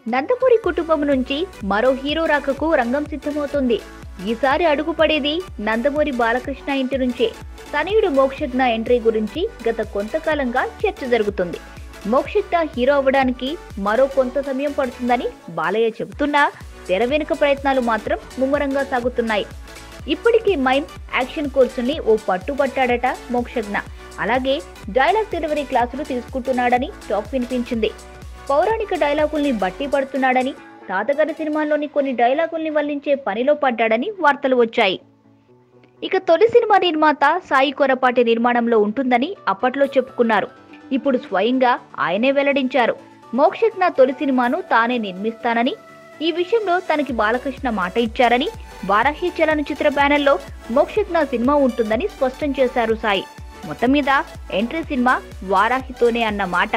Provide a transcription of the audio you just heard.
నందమూరి కుటుంబం నుంచి మరో హీరో రాకకు రంగం సిద్ధమవుతుంది. ఈసారి అడుగుపడేది నందమూరి బాలకృష్ణ ఇంటి నుంచే. తనయుడు మోక్షజ్ఞ ఎంట్రీ గురించి గత కొంతకాలంగా చర్చ జరుగుతుంది. మోక్షజ్ఞ హీరో అవ్వడానికి మరో కొంత సమయం పడుతుందని బాలయ్య చెబుతున్నా తెర వెనుక ప్రయత్నాలు మాత్రం ముమ్మరంగా సాగుతున్నాయి. ఇప్పటికీ మైమ్ యాక్షన్ కోర్సుల్ని ఓ పట్టుబట్టాడట మోక్షజ్ఞ. అలాగే డైలాగ్ డెలివరీ క్లాసులు తీసుకుంటున్నాడని టాక్ వినిపించింది. పౌరాణిక డైలాగుల్ని బట్టి పడుతున్నాడని, తాతగారి సినిమాల్లోని కొన్ని డైలాగుల్ని వల్లించే పనిలో పడ్డాడని వార్తలు వచ్చాయి. ఇక తొలి సినిమా నిర్మాత సాయి కొరపాటి నిర్మాణంలో ఉంటుందని అప్పట్లో చెప్పుకున్నారు. ఇప్పుడు స్వయంగా ఆయనే వెల్లడించారు. మోక్షజ్ఞ తొలి సినిమాను తానే నిర్మిస్తానని, ఈ విషయంలో తనకి బాలకృష్ణ మాట ఇచ్చారని, వారాహి చలనచిత్ర బ్యానర్లో మోక్షజ్ఞ సినిమా ఉంటుందని స్పష్టం చేశారు సాయి. మొత్తం మీద ఎంట్రీ సినిమా వారాహితోనే అన్న మాట.